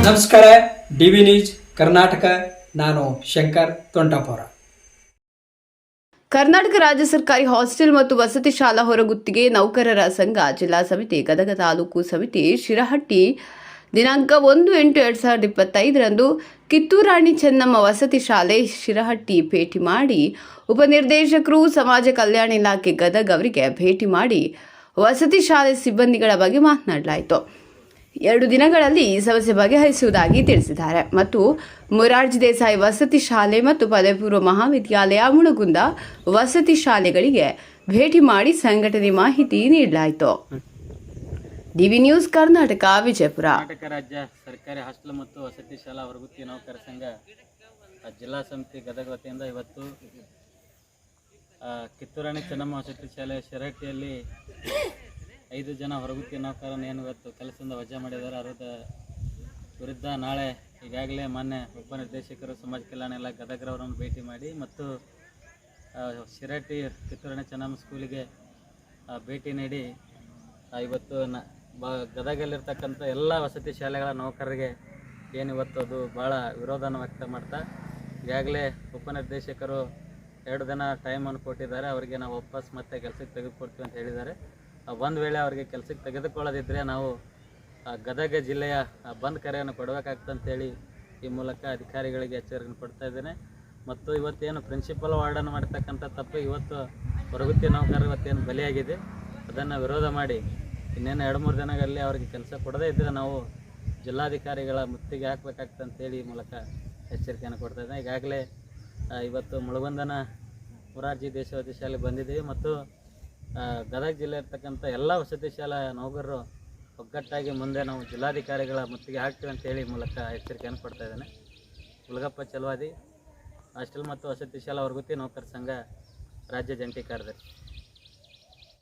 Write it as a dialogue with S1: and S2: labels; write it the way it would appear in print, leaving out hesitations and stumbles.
S1: ನಮಸ್ಕಾರ. DV news Karnataka. ನಾನು ಶಂಕರ್ ತೊಂಟಾಪುರ.
S2: ಕರ್ನಾಟಕ ರಾಜ್ಯ ಸರ್ಕಾರಿ ಹಾಸ್ಟೆಲ್ ಮತ್ತು ವಸತಿ ಶಾಲಾ ಹೊರಗುತ್ತಿಗೆ ನೌಕರರ ಸಂಘ ಜಿಲ್ಲಾ ಸಮಿತಿ ಗದಗ ತಾಲೂಕು ಸಮಿತಿ ಶಿರಹಟ್ಟಿ ದಿನಾಂಕ 1/8/2025 ಕಿತ್ತೂರಾಣಿ ಚೆನ್ನಮ್ಮ ವಸತಿ ಶಾಲೆ ಶಿರಹಟ್ಟಿ ಭೇಟಿ ಮಾಡಿ ಉಪನಿರ್ದೇಶಕರು ಸಮಾಜ ಕಲ್ಯಾಣ ಇಲಾಖೆ ಗದಗ ಅವರಿಗೆ ಭೇಟಿ ಮಾಡಿ ವಸತಿ ಶಾಲೆ ಸಿಬ್ಬಂದಿಗಳ ಬಗ್ಗೆ ಮಾತನಾಡಲಾಯಿತು. 2 ದಿನಗಳಲ್ಲಿ ಈ ಸಮಸ್ಯೆ ಬಗೆಹರಿಸುವುದಾಗಿ ತಿಳಿಸಿದ್ದಾರೆ. ಮತ್ತು ಮೊರಾರ್ಜಿ ದೇಸಾಯಿ ವಸತಿ ಶಾಲೆ ಮತ್ತು ಪದವಿಪೂರ್ವ ಮಹಾವಿದ್ಯಾಲಯ ಮುಳಗುಂದ ವಸತಿ ಶಾಲೆಗಳಿಗೆ ಭೇಟಿ ಮಾಡಿ ಸಂಘಟನೆ ಮಾಹಿತಿ ನೀಡಲಾಯಿತು. DV news Karnataka, Vijayapura.
S3: ಕರ್ನಾಟಕ ರಾಜ್ಯ ಸರ್ಕಾರಿ ಹಾಸ್ಟೆಲ್ ಮತ್ತು ವಸತಿ ಶಾಲಾ ಹೊರಗುತ್ತಿಗೆ ನೌಕರ ಸಂಘ ಜಿಲ್ಲಾ ಸಮಿತಿ ಗದಗ ವತಿಯಿಂದ ಇವತ್ತು ಕಿತ್ತೂರಾಣಿ ಚೆನ್ನಮ್ಮ ವಸತಿ ಶಾಲೆ ಶಿರಹಟ್ಟಿಯಲ್ಲಿ 5 ಜನ ಹೊರಗುತ್ತಿಗೆ ನೌಕರನ್ನು ಏನು ಇವತ್ತು ಕೆಲಸದಿಂದ ವಜಾ ಮಾಡಿದ್ದಾರೆ. ಅವರ ವಿರುದ್ಧ ನಾಳೆ ಈಗಾಗಲೇ ಮಾನ್ಯ ಉಪನಿರ್ದೇಶಕರು ಸಮಾಜ ಕಲ್ಯಾಣ ಇಲಾಖೆ ಗದಗರವರನ್ನು ಭೇಟಿ ಮಾಡಿ ಮತ್ತು ಶಿರಹಟ್ಟಿ ಕಿತ್ತೂರಾಣಿ ಚೆನ್ನಮ್ಮ ಸ್ಕೂಲಿಗೆ ಭೇಟಿ ನೀಡಿ ಇವತ್ತು ಗದಗಲ್ಲಿರ್ತಕ್ಕಂಥ ಎಲ್ಲ ವಸತಿ ಶಾಲೆಗಳ ನೌಕರರಿಗೆ ಏನು ಇವತ್ತು ಅದು ಭಾಳ ವಿರೋಧನ ವ್ಯಕ್ತ ಮಾಡ್ತಾ ಈಗಾಗಲೇ ಉಪನಿರ್ದೇಶಕರು 2 ದಿನ ಟೈಮನ್ನು ಕೊಟ್ಟಿದ್ದಾರೆ. ಅವರಿಗೆ ನಾವು ವಾಪಸ್ ಮತ್ತೆ ಕೆಲಸಕ್ಕೆ ತೆಗೆದುಕೊಡ್ತೀವಿ ಅಂತ ಹೇಳಿದ್ದಾರೆ. ಒಂದು ವೇಳೆ ಅವರಿಗೆ ಕೆಲಸಕ್ಕೆ ತೆಗೆದುಕೊಳ್ಳದಿದ್ದರೆ ನಾವು ಗದಗ ಜಿಲ್ಲೆಯ ಬಂದ್ ಕರೆಯನ್ನು ಕೊಡಬೇಕಾಗ್ತಂತೇಳಿ ಈ ಮೂಲಕ ಅಧಿಕಾರಿಗಳಿಗೆ ಎಚ್ಚರಿಕೆ ಕೊಡ್ತಾ ಇದ್ದೇನೆ. ಮತ್ತು ಇವತ್ತೇನು ಪ್ರಿನ್ಸಿಪಲ್ ವಾರ್ಡನ್ ಮಾಡ್ತಕ್ಕಂಥ ತಪ್ಪು ಇವತ್ತು ಹೊರಗುತ್ತಿಗೆ ನೌಕರರು ಇವತ್ತೇನು ಬಲಿಯಾಗಿದೆ, ಅದನ್ನು ವಿರೋಧ ಮಾಡಿ ಇನ್ನೇನು 2-3 ದಿನಗಳಲ್ಲಿ ಅವರಿಗೆ ಕೆಲಸ ಕೊಡದೇ ಇದ್ದರೆ ನಾವು ಜಿಲ್ಲಾಧಿಕಾರಿಗಳ ಮುತ್ತಿಗೆ ಹಾಕಬೇಕಾಗ್ತಂತೇಳಿ ಈ ಮೂಲಕ ಎಚ್ಚರಿಕೆಯನ್ನು ಕೊಡ್ತಾ ಇದ್ದೇನೆ. ಈಗಾಗಲೇ ಇವತ್ತು ಮುಳಗುಂದನ ಮೊರಾರ್ಜಿ ದೇಸಾಯಿ ವಸತಿ ಶಾಲೆ ಬಂದಿದ್ದೀವಿ ಮತ್ತು ಗದಗ ಜಿಲ್ಲೆ ಇರ್ತಕ್ಕಂಥ ಎಲ್ಲ ವಸತಿ ಶಾಲಾ ನೌಕರರು ಒಗ್ಗಟ್ಟಾಗಿ ಮುಂದೆ ನಾವು ಜಿಲ್ಲಾಧಿಕಾರಿಗಳ ಮುತ್ತಿಗೆ ಹಾಕ್ತೀವಿ ಅಂತೇಳಿ ಮೂಲಕ ಎಚ್ಚರಿಕೆಯನ್ನು ಕೊಡ್ತಾ ಇದ್ದೇನೆ. ಉಲಗಪ್ಪ ಚಲವಾದಿ, ಹಾಸ್ಟೆಲ್ ಮತ್ತು ವಸತಿ ಶಾಲಾ ಹೊರಗುತ್ತಿಗೆ ನೌಕರ ಸಂಘ ರಾಜ್ಯ ಜಂಟಿ ಕಾರ್ಯದರ್ಶಿ.